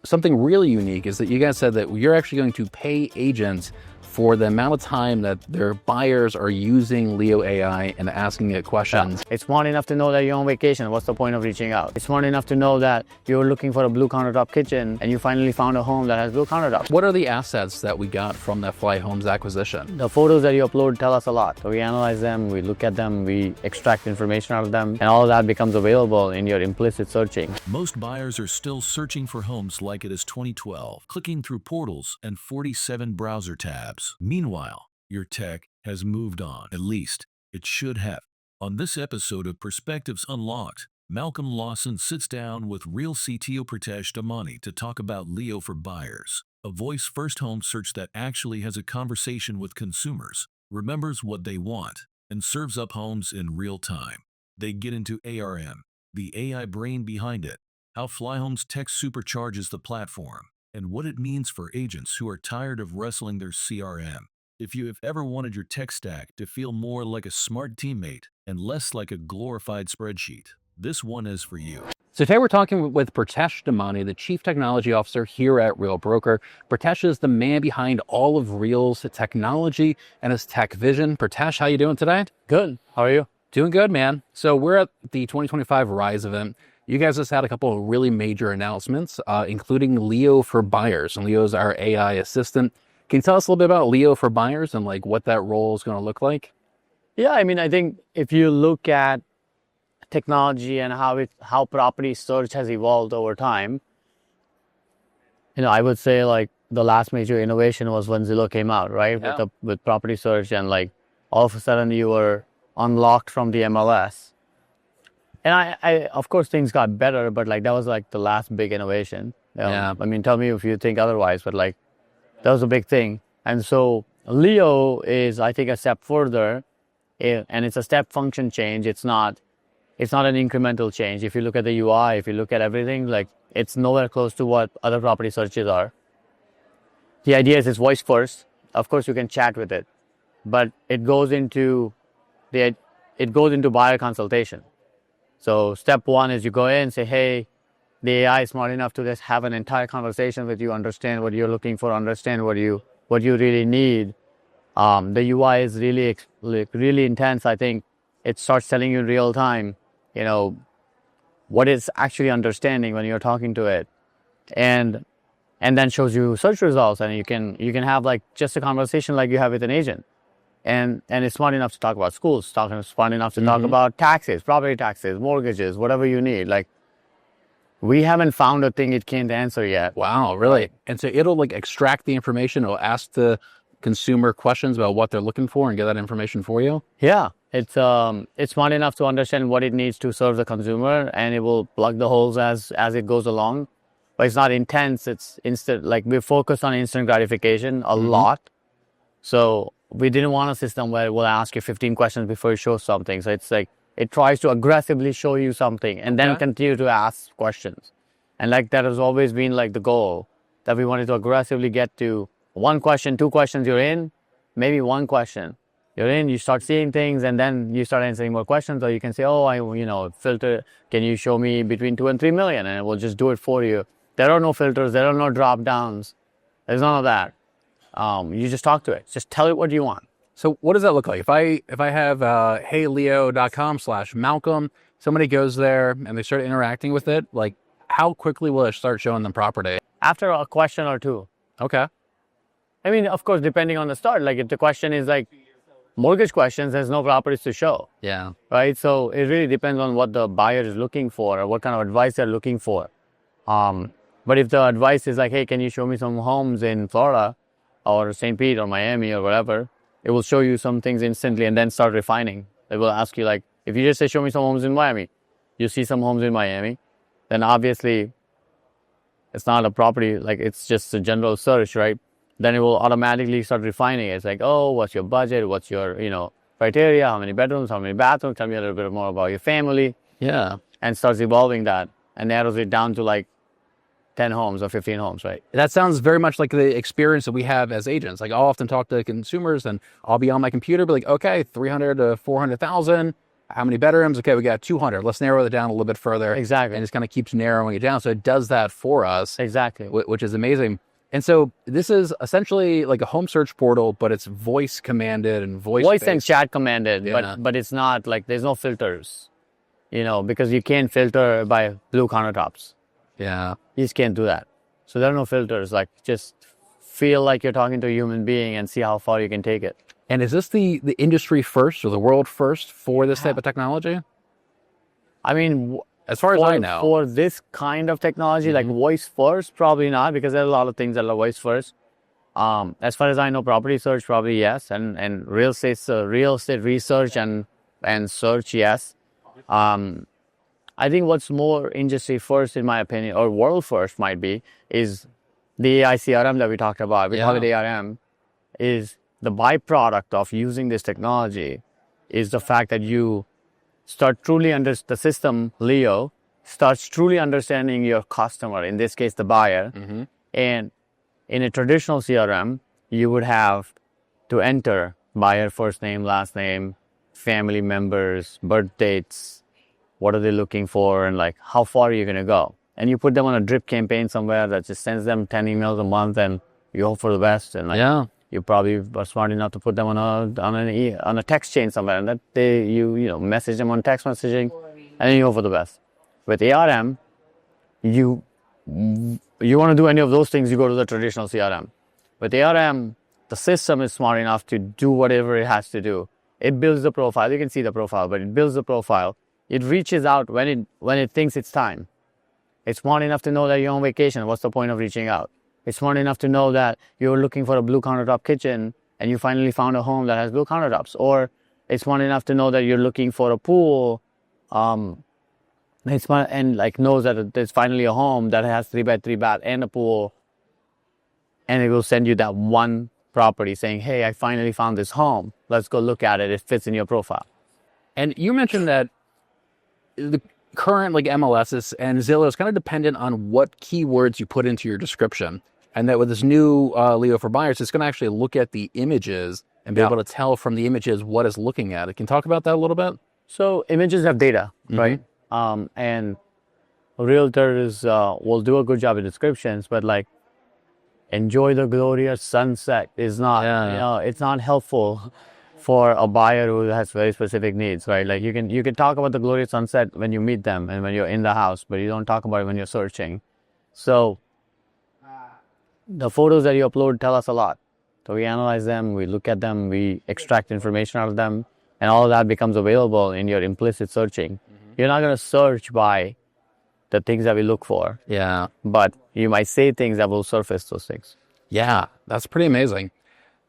something really unique is that you guys said that you're actually going to pay agents for the amount of time that their buyers are using Leo AI and asking it questions. It's smart enough to know that you're on vacation. What's the point of reaching out? It's smart enough to know that you're looking for a blue countertop kitchen and you finally found a home that has blue countertops. What are the assets that we got from that Fly Homes acquisition? The photos that you upload tell us a lot. So we analyze them, we look at them, we extract information out of them, and all of that becomes available in your implicit searching. Most buyers are still searching for homes like it is 2012, clicking through portals and 47 browser tabs. Meanwhile, your tech has moved on. At least, it should have. On this episode of Perspectives Unlocked, Malcolm Lawson sits down with Real CTO Pritesh Damani to talk about Leo for Buyers, a voice-first home search that actually has a conversation with consumers, remembers what they want, and serves up homes in real time. They get into ARM, the AI brain behind it, how Fly Homes tech supercharges the platform, and what it means for agents who are tired of wrestling their CRM. If you have ever wanted your tech stack to feel more like a smart teammate and less like a glorified spreadsheet, this one is for you. So today we're talking with Pritesh Damani, the Chief Technology Officer here at Real Broker. Pritesh is the man behind all of Real's technology and his tech vision. Pritesh, how you doing today? Good. How are you? Doing good, man. So we're at the 2025 Rise event. You guys just had a couple of really major announcements, including Leo for Buyers. And Leo's our AI assistant. Can you tell us a little bit about Leo for Buyers and like what that role is going to look like? Yeah, I mean, I think if you look at technology and how property search has evolved over time, I would say like the last major innovation was when Zillow came out, right? Yeah. With property search, and like all of a sudden you were unlocked from the MLS. And I of course things got better, but like that was like the last big innovation. Yeah. I mean, tell me if you think otherwise, but like that was a big thing. And so Leo is, I think, a step further, and it's a step function change. It's not an incremental change. If you look at the UI, if you look at everything, like it's nowhere close to what other property searches are. The idea is it's voice first. Of course, you can chat with it, but it goes into buyer consultation. So step one is you go in, say, hey, the AI is smart enough to just have an entire conversation with you, understand what you're looking for, understand what you really need. The UI is really intense. I think it starts telling you in real time, what it's actually understanding when you're talking to it, and then shows you search results, and you can have like just a conversation like you have with an agent. And it's smart enough to talk about schools, smart enough to talk about taxes, property taxes, mortgages, whatever you need. Like, we haven't found a thing it can't answer yet. Wow, really? And so it'll like extract the information, it'll ask the consumer questions about what they're looking for and get that information for you? Yeah, it's smart enough to understand what it needs to serve the consumer, and it will plug the holes as it goes along. But it's not intense, it's instant. Like, we focus on instant gratification a lot. So we didn't want a system where it will ask you 15 questions before it shows something. So it's like, it tries to aggressively show you something and then continue to ask questions. And like that has always been like the goal, that we wanted to aggressively get to one question, two questions, you're in, maybe one question. You're in, you start seeing things, and then you start answering more questions. Or you can say, filter, can you show me between 2 and 3 million? And it will just do it for you. There are no filters, there are no drop downs. There's none of that. You just talk to it. Just tell it what you want. So what does that look like? If I have heyleo.com/Malcolm, somebody goes there and they start interacting with it, like how quickly will it start showing them property? After a question or two. Okay. I mean, of course, depending on the start, like if the question is like mortgage questions, there's no properties to show. Yeah. Right? So it really depends on what the buyer is looking for or what kind of advice they're looking for. But if the advice is like, hey, can you show me some homes in Florida or St. Pete or Miami or whatever, it will show you some things instantly and then start refining. It will ask you, like, if you just say, show me some homes in Miami, you see some homes in Miami, then obviously it's not a property, like it's just a general search, right? Then it will automatically start refining it. It's like, oh, what's your budget? What's your, criteria? How many bedrooms? How many bathrooms? Tell me a little bit more about your family. Yeah. And starts evolving that and narrows it down to like 10 homes or 15 homes, right? That sounds very much like the experience that we have as agents. Like I'll often talk to consumers and I'll be on my computer, be like, okay, 300 to 400,000. how many bedrooms? Okay, we got 200. Let's narrow it down a little bit further. Exactly. And just kind of keeps narrowing it down. So it does that for us, Exactly. which is amazing. And so this is essentially like a home search portal, but it's voice commanded and Voice and chat commanded, Yeah. but it's not like there's no filters, because you can't filter by blue countertops. Yeah. You just can't do that. So there are no filters. Like just feel like you're talking to a human being and see how far you can take it. And is this the industry first or the world first for this type of technology? I mean, As far as I know. for this kind of technology, like voice first, probably not, because there are a lot of things that are voice first. As far as I know, property search probably yes, and real estate research and search yes. I think what's more industry first, in my opinion, or world first might be, is the AI CRM that we talked about. We call it ARM. Is the byproduct of using this technology is the fact that you start truly the system, Leo, starts truly understanding your customer, in this case, the buyer. And in a traditional CRM, you would have to enter buyer first name, last name, family members, birth dates, what are they looking for, and like how far are you going to go. And you put them on a drip campaign somewhere that just sends them 10 emails a month, and you hope for the best. And like, you probably are smart enough to put them on a text chain somewhere, and that you message them on text messaging, and then you hope for the best. With ARM, you want to do any of those things, you go to the traditional CRM. With ARM, the system is smart enough to do whatever it has to do. It builds the profile. You can see the profile, but it builds the profile. It reaches out when it thinks it's time. It's smart enough to know that you're on vacation. What's the point of reaching out? It's smart enough to know that you're looking for a blue countertop kitchen and you finally found a home that has blue countertops. Or it's smart enough to know that you're looking for a pool. It's smart and like knows that there's finally a home that has 3x3 bath and a pool. And it will send you that one property saying, hey, I finally found this home. Let's go look at it. It fits in your profile. And you mentioned that the current like MLSs and Zillow is kind of dependent on what keywords you put into your description. And that with this new Leo for buyers, it's going to actually look at the images and be able to tell from the images what it's looking at. Can you talk about that a little bit? So images have data, right? And realtors will do a good job of descriptions, but like enjoy the glorious sunset is not, it's not helpful for a buyer who has very specific needs, right? Like you can talk about the glorious sunset when you meet them and when you're in the house, but you don't talk about it when you're searching. So the photos that you upload tell us a lot. So we analyze them, we look at them, we extract information out of them, and all of that becomes available in your implicit searching. You're not going to search by the things that we look for. Yeah. But you might say things that will surface those things. Yeah, that's pretty amazing.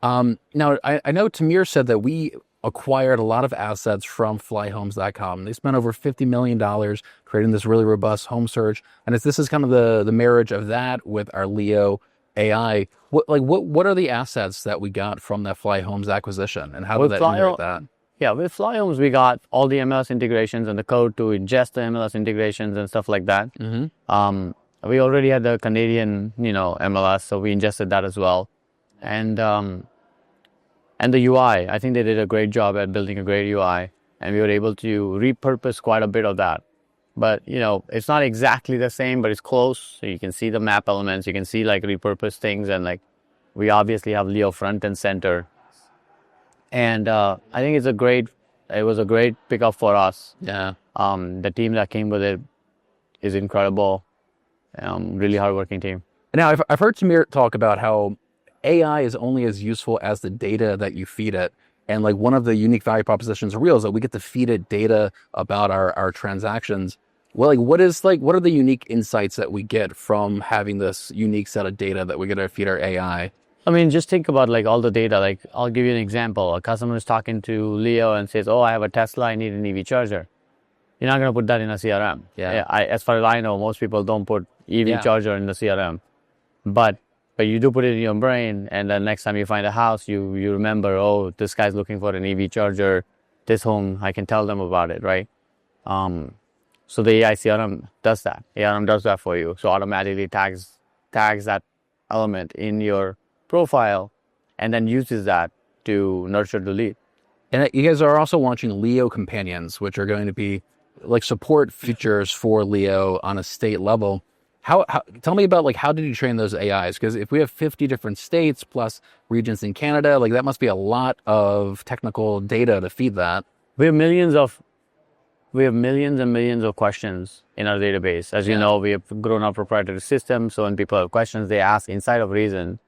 Now, I know Tamir said that we acquired a lot of assets from flyhomes.com. They spent over $50 million creating this really robust home search. And this is kind of the marriage of that with our Leo AI. What are the assets that we got from that Flyhomes acquisition, and how did that integrate that? Yeah, with Flyhomes, we got all the MLS integrations and the code to ingest the MLS integrations and stuff like that. We already had the Canadian, MLS, so we ingested that as well. And the UI, I think they did a great job at building a great UI, and we were able to repurpose quite a bit of that. But, it's not exactly the same, but it's close. So you can see the map elements, you can see like repurposed things, and like we obviously have Leo front and center. And I think it was a great pickup for us. Yeah. The team that came with it is incredible. Really hardworking team. Now, I've heard Tamir talk about how AI is only as useful as the data that you feed it. And like one of the unique value propositions of Real is that we get to feed it data about our transactions. Well, what are the unique insights that we get from having this unique set of data that we get to feed our AI? I mean, just think about like all the data. Like I'll give you an example. A customer is talking to Leo and says, "Oh, I have a Tesla. I need an EV charger." You're not going to put that in a CRM. Yeah. As far as I know, most people don't put EV charger in the CRM, but you do put it in your brain, and then next time you find a house, you remember, oh, this guy's looking for an EV charger. This home, I can tell them about it, right? So the AI CRM does that. ARM does that for you. So automatically tags that element in your profile, and then uses that to nurture the lead. And you guys are also launching Leo companions, which are going to be like support features for Leo on a state level. Tell me about like how did you train those AIs? Because if we have 50 different states plus regions in Canada, like that must be a lot of technical data to feed that. We have millions and millions of questions in our database. As you know, we have grown our proprietary system. So when people have questions, they ask inside of Reason,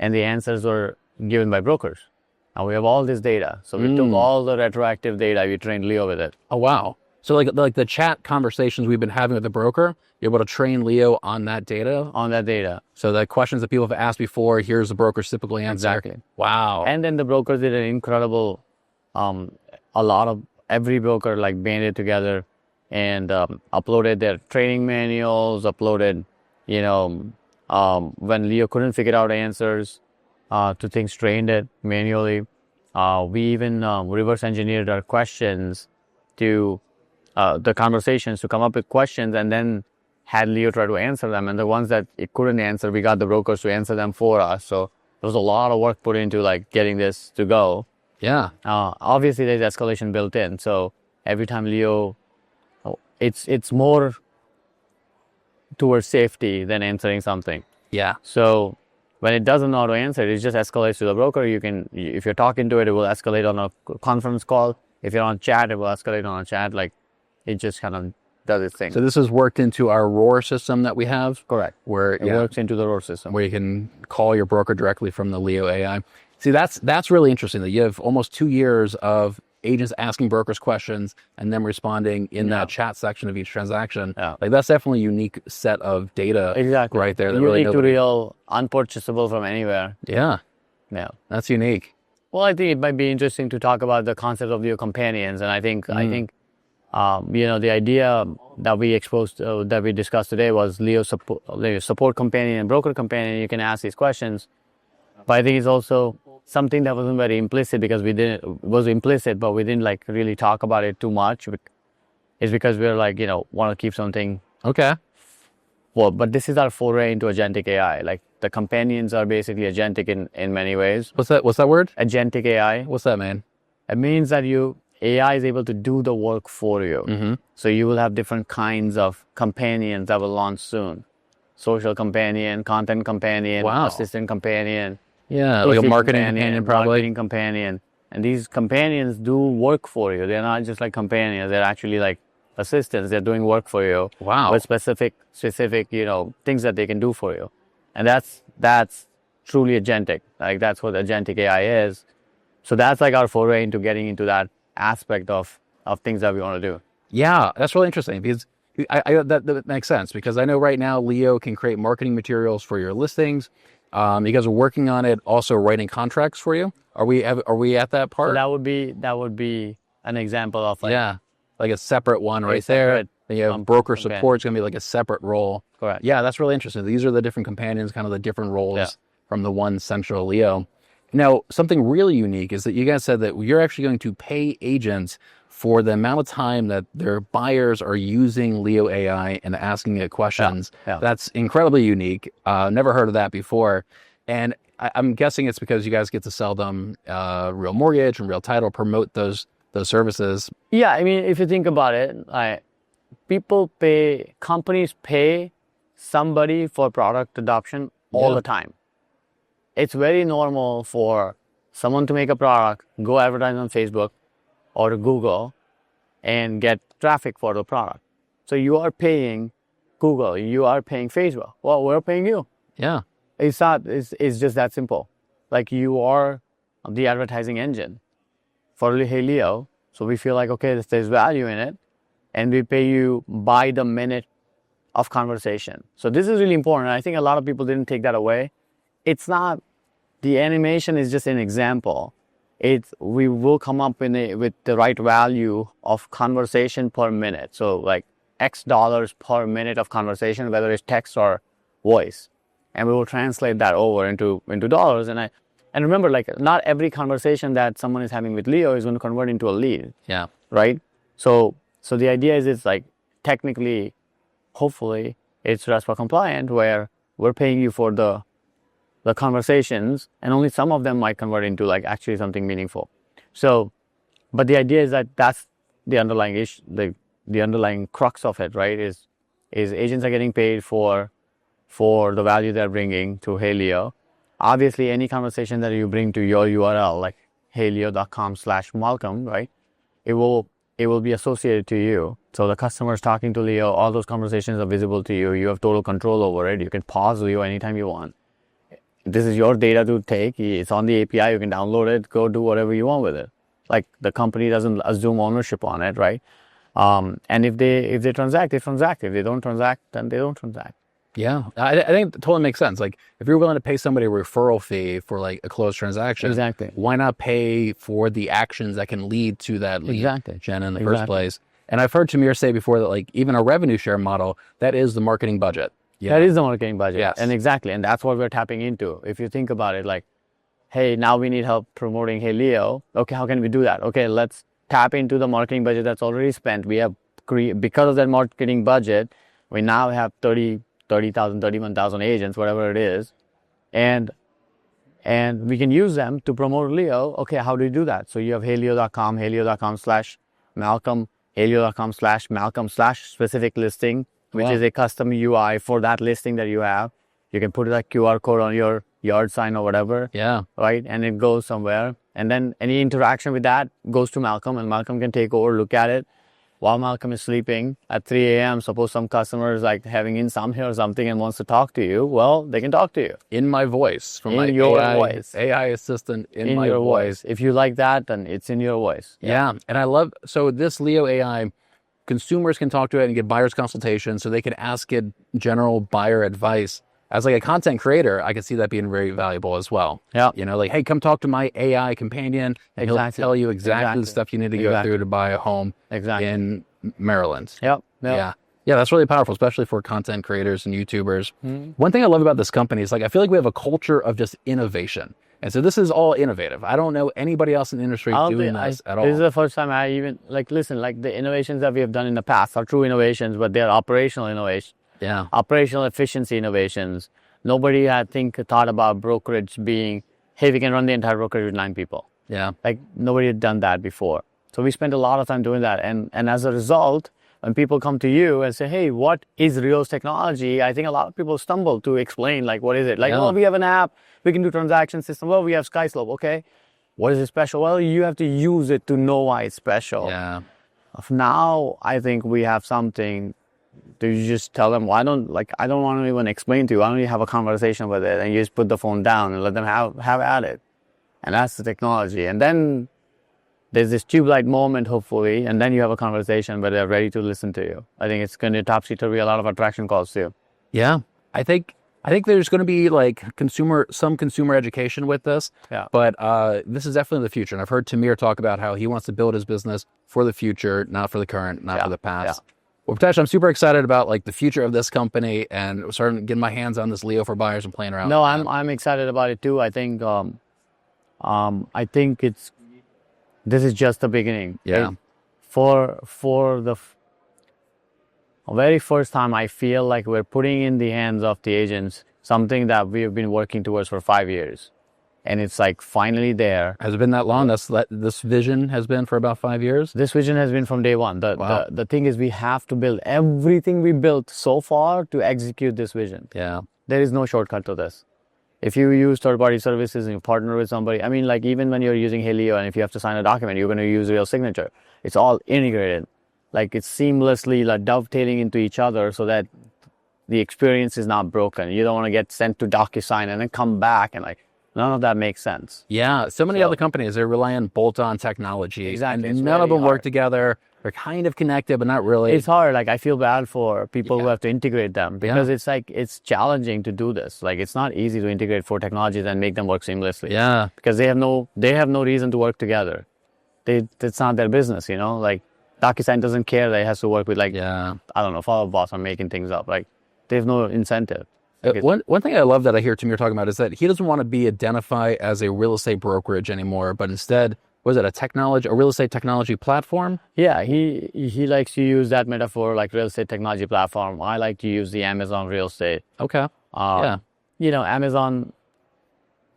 and the answers were given by brokers. And we have all this data. So we took all the retroactive data, we trained Leo with it. Oh, wow. So like the chat conversations we've been having with the broker, you're able to train Leo on that data? On that data. So the questions that people have asked before, here's the broker's typical answer. Exactly. Wow. And then the brokers did an incredible, every broker like banded together and uploaded their training manuals, uploaded, when Leo couldn't figure out answers to things, trained it manually. We even reverse engineered our questions to the conversations to come up with questions and then had Leo try to answer them. And the ones that it couldn't answer, we got the brokers to answer them for us. So there was a lot of work put into like getting this to go. Yeah. Obviously, there's escalation built in. So every time Leo, it's more towards safety than answering something. Yeah. So when it doesn't know how to answer, it just escalates to the broker. If you're talking to it, it will escalate on a conference call. If you're on chat, it will escalate on a chat. Like it just kind of does its thing. So this is worked into our ROAR system that we have? Correct. Where it works into the ROAR system. Where you can call your broker directly from the Leo AI. See, that's really interesting that you have almost 2 years of agents asking brokers questions and them responding in that chat section of each transaction. Yeah. Like that's definitely a unique set of data right there. That unique to Real, unpurchasable from anywhere. Yeah. Yeah. That's unique. Well, I think it might be interesting to talk about the concept of Leo companions. And I think the idea that we discussed today was Leo support companion and broker companion. You can ask these questions. But I think it's also something that wasn't very implicit because it was implicit, but we didn't like really talk about it too much. It's because we're like, want to keep something. Okay. Well, but this is our foray into agentic AI. Like the companions are basically agentic in many ways. What's that word? Agentic AI. What's that mean? It means that AI is able to do the work for you. Mm-hmm. So you will have different kinds of companions that will launch soon. Social companion, content companion, assistant companion. Yeah, like a marketing companion probably. Marketing companion. And these companions do work for you. They're not just like companions. They're actually like assistants. They're doing work for you. Wow. With specific, things that they can do for you. And that's truly agentic. Like that's what agentic AI is. So that's like our foray into getting into that aspect of things that we want to do. Yeah, that's really interesting because that makes sense because I know right now Leo can create marketing materials for your listings. You guys are working on it, also writing contracts for you. Are we at that part? So that would be an example of like a separate one right there. Then you have broker support. It's gonna be like a separate role. Correct. Yeah, that's really interesting. These are the different companions, kind of the different roles from the one central Leo. Now, something really unique is that you guys said that you're actually going to pay agents for the amount of time that their buyers are using Leo AI and asking it questions. Yeah. That's incredibly unique. Never heard of that before. And I'm guessing it's because you guys get to sell them Real Mortgage and Real Title, promote those services. Yeah, I mean, if you think about it, companies pay somebody for product adoption all the time. It's very normal for someone to make a product, go advertise on Facebook or Google and get traffic for the product. So you are paying Google, you are paying Facebook. Well, we're paying you. Yeah. It's just that simple. Like you are the advertising engine for Hey Leo. So we feel like, okay, there's value in it. And we pay you by the minute of conversation. So this is really important. I think a lot of people didn't take that away. It's not, the animation is just an example. We will come up with the right value of conversation per minute. So like X dollars per minute of conversation, whether it's text or voice. And we will translate that over into dollars. And remember, like not every conversation that someone is having with Leo is going to convert into a lead. Yeah. Right? So the idea is it's like technically, hopefully, it's RESPA compliant where we're paying you for the conversations and only some of them might convert into like actually something meaningful. So But the idea is that that's the underlying issue, the underlying crux of it, right? Is agents are getting paid for the value they're bringing to Helio. Obviously, any conversation that you bring to your URL, like helio.com/Malcolm, right? It will be associated to you. So the customer is talking to Leo, all those conversations are visible to you. You have total control over it. You can pause Leo anytime you want. This is your data to take. It's on the API. You can download it, go do whatever you want with it. Like the company doesn't assume ownership on it, right? And if they transact, they transact. If they don't transact, then they don't transact. Yeah, I think it totally makes sense. Like if you're willing to pay somebody a referral fee for like a closed transaction, Exactly. why not pay for the actions that can lead to that lead gen in the first place? And I've heard Tamir say before that like even a revenue share model, that is the marketing budget. That is the marketing budget. Yes. And exactly. And that's what we're tapping into. If you think about it, like, hey, now we need help promoting Helio. Okay, how can we do that? Okay, let's tap into the marketing budget that's already spent. We have because of that marketing budget, we now have 30,000, 31,000 agents, whatever it is. And we can use them to promote Leo. Okay, how do you do that? So you have helio.com, helio.com/Malcolm, helio.com/Malcolm/specific listing, which is a custom UI for that listing that you have. You can put that QR code on your yard sign or whatever. Yeah. Right? And it goes somewhere. And then any interaction with that goes to Malcolm, and Malcolm can take over, look at it. While Malcolm is sleeping at 3 a.m., suppose some customer is like having insomnia or something and wants to talk to you, well, they can talk to you. In my voice. From my your AI, voice. AI assistant in my your voice. If you like that, then it's in your voice. Yeah. And I love, so this Leo AI, consumers can talk to it and get buyer's consultation so they can ask it general buyer advice. As like a content creator, I can see that being very valuable as well. Yeah. You know, like, hey, come talk to my AI companion and he'll tell you exactly the stuff you need to go through to buy a home in Maryland. Yep. Yeah. Yeah, that's really powerful, especially for content creators and YouTubers. One thing I love about this company is like, I feel like we have a culture of just innovation. And so this is all innovative. I don't know anybody else in the industry doing this at all. This is the first time I even, like, listen, like the innovations that we have done in the past are true innovations, but they're operational innovations. Yeah. Operational efficiency innovations. Nobody, I think, thought about brokerage being, hey, we can run the entire brokerage with 9 people. Yeah. Like nobody had done that before. So we spent a lot of time doing that. And as a result, when people come to you and say, hey, what is Real's technology? I think a lot of people stumble to explain, like, what is it? Like, oh, we have an app. We can do transaction system. Well, we have SkySlope. Okay. What is it special? Well, you have to use it to know why it's special. Yeah. Now, I think we have something. Do you just tell them, I don't want to even explain to you. Why don't you have a conversation with it and you just put the phone down and let them have at it. And that's the technology. And then there's this tube light moment, hopefully, and then you have a conversation where they're ready to listen to you. I think it's going to topsy-turvy a lot of attraction calls too. Yeah. I think there's going to be like some consumer education with this. Yeah. But this is definitely the future. And I've heard Tamir talk about how he wants to build his business for the future, not for the current, not for the past. Yeah. Well, Pritesh, I'm super excited about like the future of this company and starting getting my hands on this Leo for buyers and playing around. No, I'm excited about it too. I think this is just the beginning. Yeah. For the very first time, I feel like we're putting in the hands of the agents something that we've been working towards for 5 years. And it's like finally there. Has it been that long? This vision has been for about 5 years? This vision has been from day one. The thing is, we have to build everything we built so far to execute this vision. Yeah. There is no shortcut to this. If you use third-party services and you partner with somebody, I mean, like even when you're using Helio and if you have to sign a document, you're going to use Real Signature. It's all integrated. Like it's seamlessly like dovetailing into each other so that the experience is not broken. You don't want to get sent to DocuSign and then come back and like, none of that makes sense. Yeah. So many other companies, they rely on bolt-on technology. Exactly. And none of them work together. They're kind of connected, but not really. It's hard. Like I feel bad for people who have to integrate them because it's like, it's challenging to do this. Like it's not easy to integrate 4 technologies and make them work seamlessly. Yeah. Because they have no reason to work together. It's not their business, you know, like DocuSign doesn't care that it has to work with like, I don't know, follow boss on making things up. Like they have no incentive. One thing I love that I hear Tamir talking about is that he doesn't want to be identified as a real estate brokerage anymore, but instead, was it a real estate technology platform? Yeah, he likes to use that metaphor, like real estate technology platform. I like to use the Amazon real estate. Okay. You know, Amazon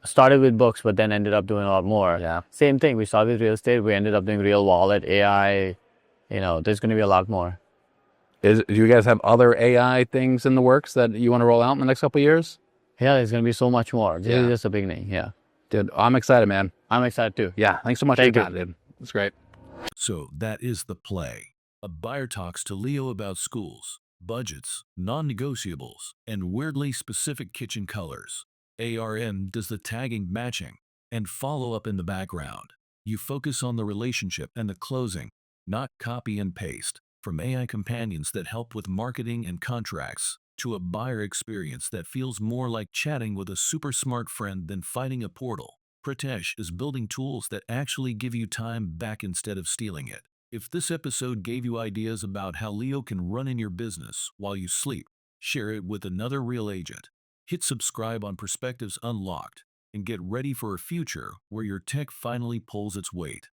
started with books, but then ended up doing a lot more. Yeah. Same thing. We started with real estate. We ended up doing real wallet, AI. There's going to be a lot more. Do you guys have other AI things in the works that you want to roll out in the next couple of years? Yeah, there's going to be so much more. This is just the beginning. Yeah. Dude, I'm excited, man. I'm excited too. Yeah, thanks so much for Thank your you. time, dude. It's great. So that is the play. A buyer talks to Leo about schools, budgets, non-negotiables, and weirdly specific kitchen colors. ARM does the tagging, matching, and follow-up in the background. You focus on the relationship and the closing, not copy and paste. From AI companions that help with marketing and contracts, to a buyer experience that feels more like chatting with a super smart friend than fighting a portal, Pritesh is building tools that actually give you time back instead of stealing it. If this episode gave you ideas about how Leo can run in your business while you sleep, share it with another real agent. Hit subscribe on Perspectives Unlocked and get ready for a future where your tech finally pulls its weight.